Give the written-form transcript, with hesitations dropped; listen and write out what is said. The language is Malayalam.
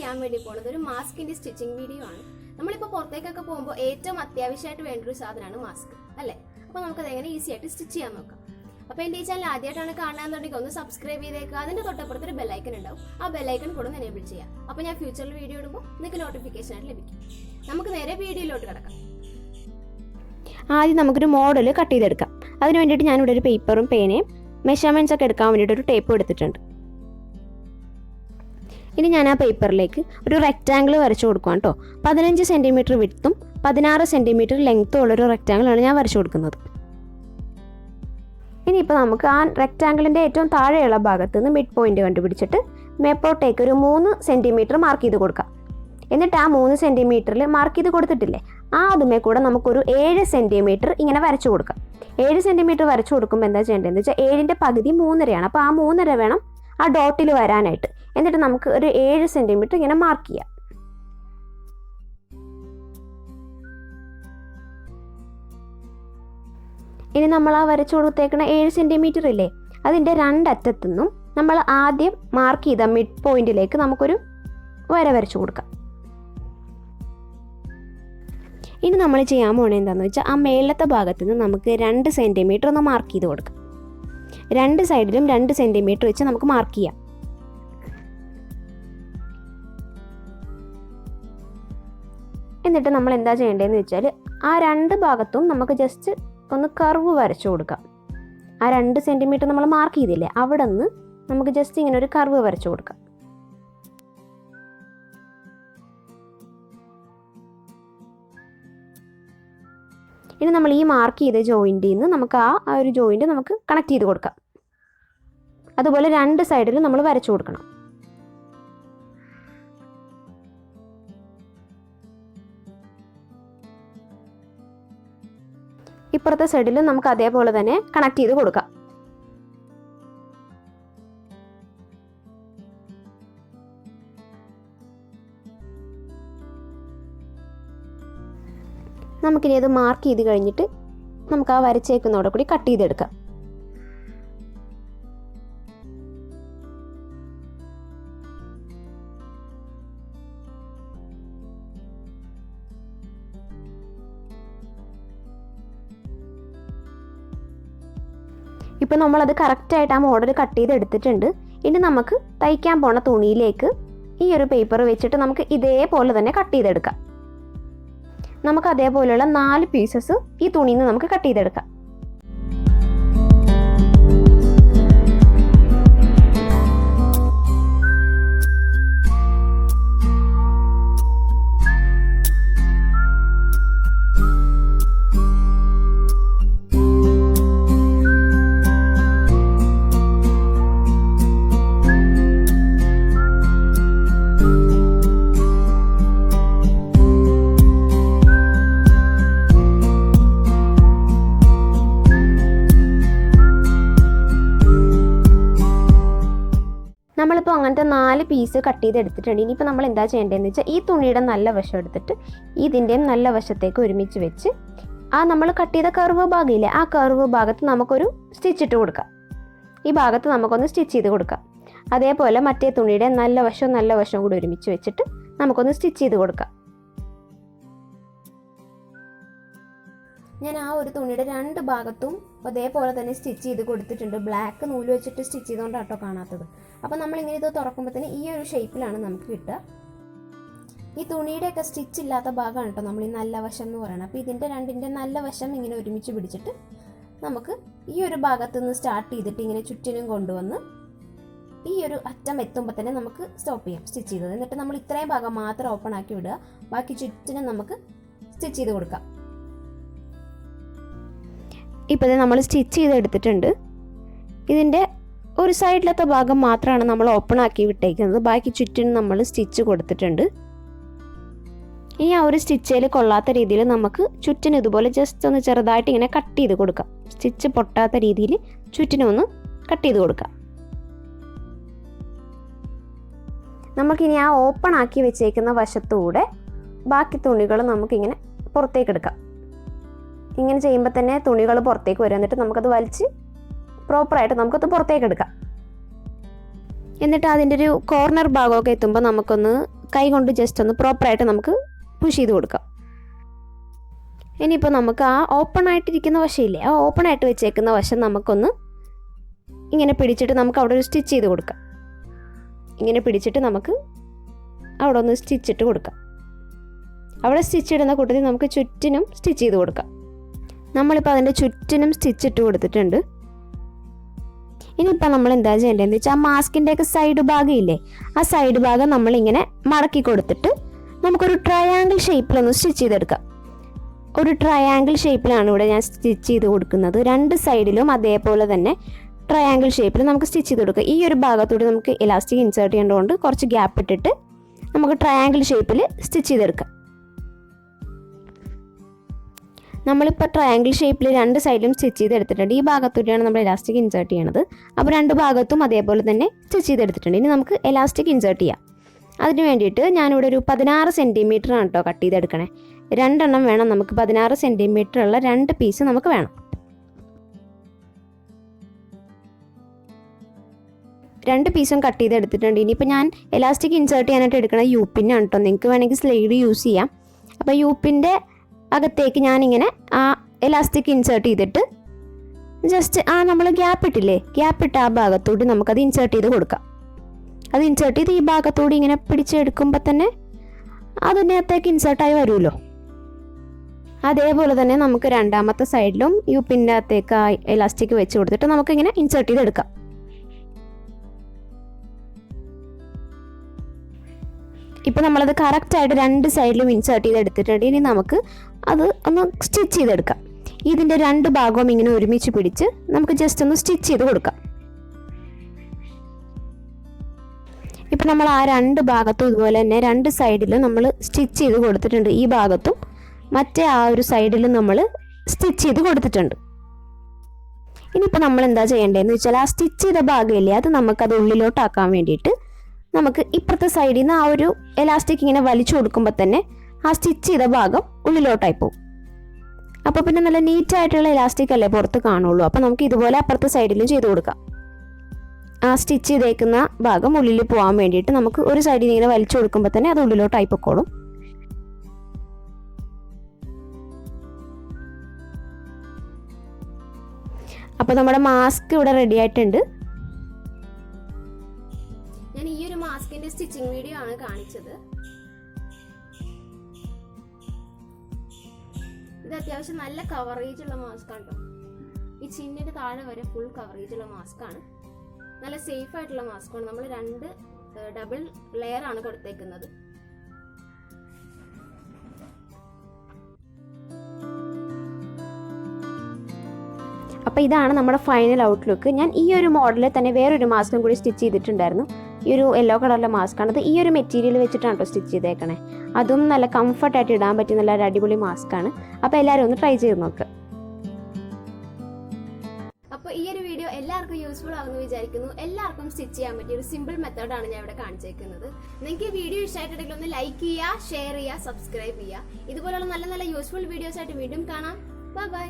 ചെയ്യാൻ വേണ്ടി പോകുന്നത് ഒരു മാസ്കിന്റെ സ്റ്റിച്ചിങ് വീഡിയോ ആണ്. നമ്മളിപ്പോൾ പുറത്തേക്കൊക്കെ പോകുമ്പോൾ ഏറ്റവും അത്യാവശ്യമായിട്ട് വേണ്ട ഒരു സാധനമാണ് മാസ്ക് അല്ലേ. അപ്പോൾ നമുക്കത് എങ്ങനെ ഈസി ആയിട്ട് സ്റ്റിച്ച് ചെയ്യാൻ നോക്കാം. അപ്പോൾ എൻ്റെ ഈ ചാനൽ ആദ്യമായിട്ടാണ് കാണാന്നുണ്ടെങ്കിൽ ഒന്ന് സബ്സ്ക്രൈബ് ചെയ്തേക്കുക. അതിൻ്റെ തൊട്ടപ്പുറത്ത് ഒരു ബെല്ലൈക്കൺ ഉണ്ടാവും. ആ ബെല്ലൈക്കൺ കൂടെ ഒന്ന് എനേബിൾ ചെയ്യാം. അപ്പോൾ ഞാൻ ഫ്യൂച്ചറിൽ വീഡിയോ ഇടുമ്പോൾ നിങ്ങൾക്ക് നോട്ടിഫിക്കേഷൻ ആയിട്ട് ലഭിക്കും. നമുക്ക് നേരെ വീഡിയോയിലോട്ട് കിടക്കാം. ആദ്യം നമുക്കൊരു മോഡൽ കട്ട് ചെയ്തെടുക്കാം. അതിന് വേണ്ടിയിട്ട് ഞാനിവിടെ ഒരു പേപ്പറും പേനയും മെഷർമെൻറ്റ്സ് ഒക്കെ എടുക്കാൻ വേണ്ടിയിട്ട് ഒരു ടേപ്പ് എടുത്തിട്ടുണ്ട്. ഇനി ഞാൻ ആ പേപ്പറിലേക്ക് ഒരു റെക്റ്റാങ്കിൾ വരച്ചു കൊടുക്കാം കേട്ടോ. 15 സെൻറ്റിമീറ്റർ വിഡ്ത്തും 16 സെൻറ്റിമീറ്റർ ലെങ്ത്തും ഉള്ളൊരു റെക്റ്റാങ്കിളാണ് ഞാൻ വരച്ചു കൊടുക്കുന്നത്. ഇനിയിപ്പോൾ നമുക്ക് ആ റെക്റ്റാങ്കിളിൻ്റെ ഏറ്റവും താഴെയുള്ള ഭാഗത്ത് നിന്ന് മിഡ് പോയിന്റ് കണ്ടുപിടിച്ചിട്ട് മേപ്പോട്ടേക്ക് ഒരു 3 സെൻറ്റിമീറ്റർ മാർക്ക് ചെയ്ത് കൊടുക്കാം. എന്നിട്ട് ആ 3 സെൻറ്റിമീറ്ററിൽ മാർക്ക് ചെയ്ത് കൊടുത്തിട്ടില്ലേ, ആ അതുമേ കൂടെ നമുക്കൊരു 7 സെൻറ്റിമീറ്റർ ഇങ്ങനെ വരച്ചു കൊടുക്കാം. 7 സെൻറ്റിമീറ്റർ വരച്ചു കൊടുക്കുമ്പോൾ എന്താ ചെയ്യേണ്ടതെന്ന് വെച്ചാൽ 7ൻ്റെ പകുതി 3.5ആണ്. അപ്പോൾ ആ 3.5 വേണം ആ ഡോട്ടിൽ വരാനായിട്ട്. എന്നിട്ട് നമുക്ക് ഒരു 7 സെൻറ്റിമീറ്റർ ഇങ്ങനെ മാർക്ക് ചെയ്യാം. ഇനി നമ്മൾ ആ വരച്ചു കൊടുത്തേക്കുന്ന 7 സെൻറ്റിമീറ്റർ ഇല്ലേ, അതിൻ്റെ രണ്ടറ്റത്തു നിന്നും നമ്മൾ ആദ്യം മാർക്ക് ചെയ്ത മിഡ് പോയിന്റിലേക്ക് നമുക്കൊരു വര വരച്ചു കൊടുക്കാം. ഇനി നമ്മൾ ചെയ്യാൻ പോണത് എന്താണെന്ന് വെച്ചാൽ ആ മേളത്തെ ഭാഗത്ത് നിന്ന് നമുക്ക് 2 സെൻറ്റിമീറ്റർ ഒന്ന് മാർക്ക് ചെയ്ത് കൊടുക്കാം. 2 സൈഡിലും 2 സെൻറ്റിമീറ്റർ വെച്ച് നമുക്ക് മാർക്ക് ചെയ്യാം. എന്നിട്ട് നമ്മൾ എന്താ ചെയ്യേണ്ടതെന്ന് വെച്ചാൽ ആ 2 ഭാഗത്തും നമുക്ക് ജസ്റ്റ് ഒന്ന് കർവ് വരച്ചു കൊടുക്കാം. ആ 2 സെൻറ്റിമീറ്റർ നമ്മൾ മാർക്ക് ചെയ്തില്ലേ, അവിടെ നിന്ന് നമുക്ക് ജസ്റ്റ് ഇങ്ങനെ ഒരു കർവ് വരച്ചു കൊടുക്കാം. ഇനി നമ്മൾ ഈ മാർക്ക് ചെയ്ത ജോയിൻറ്റിൽ നിന്ന് നമുക്ക് ആ ഒരു ജോയിൻറ്റ് നമുക്ക് കണക്ട് ചെയ്ത് കൊടുക്കാം. അതുപോലെ 2 സൈഡിലും നമ്മൾ വരച്ചു കൊടുക്കണം. ഇപ്പുറത്തെ സൈഡിലും നമുക്ക് അതേപോലെ തന്നെ കണക്ട് ചെയ്ത് കൊടുക്കാം. നമുക്കിനി അത് മാർക്ക് ചെയ്ത് കഴിഞ്ഞിട്ട് നമുക്ക് ആ വരച്ചേക്കുന്നതോടെ കൂടി കട്ട് ചെയ്തെടുക്കാം. ഇപ്പം നമ്മളത് കറക്റ്റായിട്ട് ആ മോഡൽ കട്ട് ചെയ്ത് എടുത്തിട്ടുണ്ട്. ഇനി നമുക്ക് തയ്ക്കാൻ പോണ തുണിയിലേക്ക് ഈ ഒരു പേപ്പർ വെച്ചിട്ട് നമുക്ക് ഇതേപോലെ തന്നെ കട്ട് ചെയ്തെടുക്കാം. നമുക്ക് അതേപോലെയുള്ള 4 പീസസ് ഈ തുണിയിൽ നിന്ന് നമുക്ക് കട്ട് ചെയ്തെടുക്കാം. നമ്മളിപ്പോൾ അങ്ങനത്തെ 4 പീസ് കട്ട് ചെയ്ത് എടുത്തിട്ടുണ്ട്. ഇനിയിപ്പോൾ നമ്മൾ എന്താ ചെയ്യേണ്ടതെന്ന് വെച്ചാൽ ഈ തുണിയുടെ നല്ല വശം എടുത്തിട്ട് ഇതിൻ്റെയും നല്ല വശത്തേക്ക് ഒരുമിച്ച് വെച്ച് ആ നമ്മൾ കട്ട് ചെയ്ത കർവ് ഭാഗമില്ലേ, ആ കർവ് ഭാഗത്ത് നമുക്കൊരു സ്റ്റിച്ച് ഇട്ട് കൊടുക്കാം. ഈ ഭാഗത്ത് നമുക്കൊന്ന് സ്റ്റിച്ച് ചെയ്ത് കൊടുക്കാം. അതേപോലെ മറ്റേ തുണിയുടെ നല്ല വശവും കൂടി ഒരുമിച്ച് വെച്ചിട്ട് നമുക്കൊന്ന് സ്റ്റിച്ച് ചെയ്ത് കൊടുക്കാം. ഞാൻ ആ ഒരു തുണിയുടെ 2 ഭാഗത്തും അതേപോലെ തന്നെ സ്റ്റിച്ച് ചെയ്ത് കൊടുത്തിട്ടുണ്ട്. ബ്ലാക്ക് നൂല് വെച്ചിട്ട് സ്റ്റിച്ച് ചെയ്തുകൊണ്ടാണ് കേട്ടോ കാണാത്തത്. അപ്പോൾ നമ്മളിങ്ങനെ ഇത് തുറക്കുമ്പോൾ തന്നെ ഈ ഒരു ഷേപ്പിലാണ് നമുക്ക് കിട്ടുക. ഈ തുണിയുടെയൊക്കെ സ്റ്റിച്ച് ഇല്ലാത്ത ഭാഗമാണ് കേട്ടോ നമ്മൾ ഈ നല്ല വശം എന്ന് പറയുന്നത്. അപ്പോൾ ഇതിൻ്റെ 2ൻ്റെ നല്ല വശം ഇങ്ങനെ ഒരുമിച്ച് പിടിച്ചിട്ട് നമുക്ക് ഈ ഒരു ഭാഗത്തു നിന്ന് സ്റ്റാർട്ട് ചെയ്തിട്ട് ഇങ്ങനെ ചുറ്റിനും കൊണ്ടുവന്ന് ഈ ഒരു അറ്റം എത്തുമ്പോൾ തന്നെ നമുക്ക് സ്റ്റോപ്പ് ചെയ്യാം സ്റ്റിച്ച് ചെയ്തത്. എന്നിട്ട് നമ്മൾ ഇത്രയും ഭാഗം മാത്രം ഓപ്പൺ ആക്കി വിടുക. ബാക്കി ചുറ്റിനും നമുക്ക് സ്റ്റിച്ച് ചെയ്ത് കൊടുക്കാം. ഇപ്പോൾ ഇത് നമ്മൾ സ്റ്റിച്ച് ചെയ്തെടുത്തിട്ടുണ്ട്. ഇതിൻ്റെ ഒരു സൈഡിലത്തെ ഭാഗം മാത്രമാണ് നമ്മൾ ഓപ്പൺ ആക്കി വിട്ടേക്കുന്നത്. ബാക്കി ചുറ്റിനും നമ്മൾ സ്റ്റിച്ച് കൊടുത്തിട്ടുണ്ട്. ഇനി ആ ഒരു സ്റ്റിച്ചിൽ കൊള്ളാത്ത രീതിയിൽ നമുക്ക് ചുറ്റിനും ഇതുപോലെ ജസ്റ്റ് ഒന്ന് ചെറുതായിട്ട് ഇങ്ങനെ കട്ട് ചെയ്ത് കൊടുക്കാം. സ്റ്റിച്ച് പൊട്ടാത്ത രീതിയിൽ ചുറ്റിനും ഒന്ന് കട്ട് ചെയ്ത് കൊടുക്കാം. നമുക്കിനി ആ ഓപ്പൺ ആക്കി വെച്ചേക്കുന്ന വശത്തൂടെ ബാക്കി തുണികൾ നമുക്കിങ്ങനെ പുറത്തേക്ക് എടുക്കാം. ഇങ്ങനെ ചെയ്യുമ്പോൾ തന്നെ തുണികൾ പുറത്തേക്ക് വരും. എന്നിട്ട് നമുക്കത് വലിച്ച് പ്രോപ്പറായിട്ട് നമുക്കത് പുറത്തേക്ക് എടുക്കാം. എന്നിട്ട് അതിൻ്റെ ഒരു കോർണർ ഭാഗമൊക്കെ എത്തുമ്പോൾ നമുക്കൊന്ന് കൈ കൊണ്ട് ജസ്റ്റ് ഒന്ന് പ്രോപ്പറായിട്ട് നമുക്ക് പുഷ് ചെയ്ത് കൊടുക്കാം. ഇനിയിപ്പോൾ നമുക്ക് ആ ഓപ്പൺ ആയിട്ടിരിക്കുന്ന വശമില്ലേ, ആ ഓപ്പൺ ആയിട്ട് വെച്ചേക്കുന്ന വശം നമുക്കൊന്ന് ഇങ്ങനെ പിടിച്ചിട്ട് നമുക്ക് അവിടെ ഒരു സ്റ്റിച്ച് ചെയ്ത് കൊടുക്കാം. ഇങ്ങനെ പിടിച്ചിട്ട് നമുക്ക് അവിടെ ഒന്ന് സ്റ്റിച്ചിട്ട് കൊടുക്കാം. അവിടെ സ്റ്റിച്ച് ഇടുന്ന കൂട്ടത്തിൽ നമുക്ക് ചുറ്റിനും സ്റ്റിച്ച് ചെയ്ത് കൊടുക്കാം. നമ്മളിപ്പോൾ അതിൻ്റെ ചുറ്റിനും സ്റ്റിച്ചിട്ട് കൊടുത്തിട്ടുണ്ട്. ഇനിയിപ്പോൾ നമ്മൾ എന്താ ചെയ്യേണ്ടതെന്ന് വെച്ചാൽ ആ മാസ്കിൻ്റെയൊക്കെ സൈഡ് ഭാഗം ഇല്ലേ, ആ സൈഡ് ഭാഗം നമ്മളിങ്ങനെ മടക്കി കൊടുത്തിട്ട് നമുക്കൊരു ട്രയാങ്കിൾ ഷേപ്പിലൊന്ന് സ്റ്റിച്ച് ചെയ്തെടുക്കാം. ഒരു ട്രയാങ്കിൾ ഷേപ്പിലാണ് ഇവിടെ ഞാൻ സ്റ്റിച്ച് ചെയ്ത് കൊടുക്കുന്നത്. രണ്ട് സൈഡിലും അതേപോലെ തന്നെ ട്രയാങ്കിൾ ഷേപ്പിൽ നമുക്ക് സ്റ്റിച്ച് ചെയ്ത് കൊടുക്കാം. ഈ ഒരു ഭാഗത്തൂടെ നമുക്ക് ഇലാസ്റ്റിക് ഇൻസേർട്ട് ചെയ്യേണ്ടതുകൊണ്ട് കുറച്ച് ഗ്യാപ്പ് ഇട്ടിട്ട് നമുക്ക് ട്രയാങ്കിൾ ഷേപ്പിൽ സ്റ്റിച്ച് ചെയ്തെടുക്കാം. നമ്മളിപ്പോൾ ട്രയാങ്കിൾ ഷേപ്പിൽ രണ്ട് സൈഡിലും സ്റ്റിച്ച് ചെയ്തെടുത്തിട്ടുണ്ട്. ഈ ഭാഗത്തൂടെയാണ് നമ്മൾ ഇലാസ്റ്റിക് ഇൻസേർട്ട് ചെയ്യണത്. അപ്പോൾ രണ്ട് ഭാഗത്തും അതേപോലെ തന്നെ സ്റ്റിച്ച് ചെയ്തെടുത്തിട്ടുണ്ട്. ഇനി നമുക്ക് ഇലാസ്റ്റിക് ഇൻസേർട്ട് ചെയ്യാം. അതിന് വേണ്ടിയിട്ട് ഞാനിവിടെ ഒരു 16 സെൻറ്റിമീറ്ററാണ് കേട്ടോ കട്ട് ചെയ്തെടുക്കണേ. രണ്ടെണ്ണം വേണം നമുക്ക്. 16 സെൻറ്റിമീറ്റർ ഉള്ള 2 പീസ് നമുക്ക് വേണം. 2 പീസും കട്ട് ചെയ്തെടുത്തിട്ടുണ്ട്. ഇനിയിപ്പോൾ ഞാൻ ഇലാസ്റ്റിക് ഇൻസേർട്ട് ചെയ്യാനായിട്ട് എടുക്കണ യൂപ്പിനാണ് കേട്ടോ. നിങ്ങൾക്ക് വേണമെങ്കിൽ സ്ലൈഡ് യൂസ് ചെയ്യാം. അപ്പോൾ യൂപ്പിൻ്റെ അകത്തേക്ക് ഞാനിങ്ങനെ ആ ഇലാസ്റ്റിക് ഇൻസേർട്ട് ചെയ്തിട്ട് ജസ്റ്റ് നമ്മൾ ഗ്യാപ്പ് ഇട്ടില്ലേ, ഗ്യാപ്പ് ഇട്ട ആ ഭാഗത്തോട്ട് നമുക്കത് ഇൻസേർട്ട് ചെയ്ത് കൊടുക്കാം. അത് ഇൻസേർട്ട് ചെയ്ത് ഈ ഭാഗത്തോട് ഇങ്ങനെ പിടിച്ചെടുക്കുമ്പോൾ തന്നെ അതിനകത്തേക്ക് ഇൻസേർട്ടായി വരുമല്ലോ. അതേപോലെ തന്നെ നമുക്ക് രണ്ടാമത്തെ സൈഡിലും യൂപ്പിൻ്റെ അകത്തേക്ക് ആ ഇലാസ്റ്റിക് വെച്ച് കൊടുത്തിട്ട് നമുക്കിങ്ങനെ ഇൻസേർട്ട് ചെയ്തെടുക്കാം. ഇപ്പോൾ നമ്മളത് കറക്റ്റായിട്ട് രണ്ട് സൈഡിലും ഇൻസേർട്ട് ചെയ്തെടുത്തിട്ടുണ്ട്. ഇനി നമുക്ക് അത് ഒന്ന് സ്റ്റിച്ച് ചെയ്തെടുക്കാം. ഇതിൻ്റെ രണ്ട് ഭാഗവും ഇങ്ങനെ ഒരുമിച്ച് പിടിച്ച് നമുക്ക് ജസ്റ്റ് ഒന്ന് സ്റ്റിച്ച് ചെയ്ത് കൊടുക്കാം. ഇപ്പം നമ്മൾ ആ രണ്ട് ഭാഗത്തും ഇതുപോലെ തന്നെ രണ്ട് സൈഡിലും നമ്മൾ സ്റ്റിച്ച് ചെയ്ത് കൊടുത്തിട്ടുണ്ട്. ഈ ഭാഗത്തും മറ്റേ ആ ഒരു സൈഡിലും നമ്മൾ സ്റ്റിച്ച് ചെയ്ത് കൊടുത്തിട്ടുണ്ട്. ഇനിയിപ്പോൾ നമ്മൾ എന്താ ചെയ്യേണ്ടതെന്ന് വെച്ചാൽ ആ സ്റ്റിച്ച് ചെയ്ത ഭാഗമില്ലേ, അത് നമുക്കത് ഉള്ളിലോട്ടാക്കാൻ വേണ്ടിയിട്ട് നമുക്ക് ഇപ്പുറത്തെ സൈഡിൽ നിന്ന് ആ ഒരു എലാസ്റ്റിക് ഇങ്ങനെ വലിച്ചു കൊടുക്കുമ്പോൾ തന്നെ ആ സ്റ്റിച്ച് ചെയ്ത ഭാഗം ഉള്ളിലോട്ടായി പോകും. അപ്പോൾ പിന്നെ നല്ല നീറ്റായിട്ടുള്ള എലാസ്റ്റിക് അല്ലേ പുറത്ത് കാണുള്ളൂ. അപ്പോൾ നമുക്ക് ഇതുപോലെ അപ്പുറത്തെ സൈഡിലും ചെയ്ത് കൊടുക്കാം. ആ സ്റ്റിച്ച് ചെയ്തേക്കുന്ന ഭാഗം ഉള്ളിൽ പോകാൻ വേണ്ടിയിട്ട് നമുക്ക് ഒരു സൈഡിൽ നിന്ന് ഇങ്ങനെ വലിച്ചു കൊടുക്കുമ്പോൾ തന്നെ അത് ഉള്ളിലോട്ടായി പൊക്കോളും. അപ്പോൾ നമ്മുടെ മാസ്ക് ഇവിടെ റെഡി ആയിട്ടുണ്ട്. ഞാൻ ഈ ഒരു മാസ്കിന്റെ സ്റ്റിച്ചിങ് വീഡിയോ ആണ് കാണിച്ചത്. ഇത് അത്യാവശ്യം നല്ല കവറേജ് ഉള്ള മാസ്ക് ആണ്. ഈ ചിന്നിന്റെ താഴെ വരെ ഫുൾ കവറേജ് ഉള്ള മാസ്ക് ആണ്. നല്ല സേഫ് ആയിട്ടുള്ള മാസ്ക് ആണ്. നമ്മൾ 2 ഡബിൾ ലെയർ ആണ് കൊടുത്തേക്കുന്നത്. അപ്പോൾ ഇതാണ് നമ്മുടെ ഫൈനൽ ഔട്ട്ലുക്ക്. ഞാൻ ഈ ഒരു മോഡലിൽ തന്നെ വേറൊരു മാസ്കും കൂടി സ്റ്റിച്ച് ചെയ്തിട്ടുണ്ടായിരുന്നു. ഈ ഒരു യെല്ലോ കളറിലെ മാസ്കാണ്. അത് ഈ ഒരു മെറ്റീരിയൽ വെച്ചിട്ടാണ് കേട്ടോ സ്റ്റിച്ച് ചെയ്തേക്കണേ. അതും നല്ല കംഫർട്ടായിട്ട് ഇടാൻ പറ്റിയ നല്ല അടിപൊളി മാസ്കാണ്. അപ്പോൾ എല്ലാവരും ഒന്ന് ട്രൈ ചെയ്ത് നോക്കുക. അപ്പോൾ ഈ ഒരു വീഡിയോ എല്ലാവർക്കും യൂസ്ഫുൾ ആകുമെന്ന് വിചാരിക്കുന്നു. എല്ലാവർക്കും സ്റ്റിച്ച് ചെയ്യാൻ പറ്റിയ ഒരു സിമ്പിൾ മെത്തേഡാണ് ഞാൻ ഇവിടെ കാണിച്ചേക്കുന്നത്. നിങ്ങൾക്ക് ഈ വീഡിയോ ഇഷ്ടമായിട്ടുണ്ടെങ്കിൽ ഒന്ന് ലൈക്ക് ചെയ്യുക, ഷെയർ ചെയ്യുക, സബ്സ്ക്രൈബ് ചെയ്യുക. ഇതുപോലുള്ള നല്ല നല്ല യൂസ്ഫുൾ വീഡിയോസ് ആയിട്ട് വീണ്ടും കാണാം. Bye bye.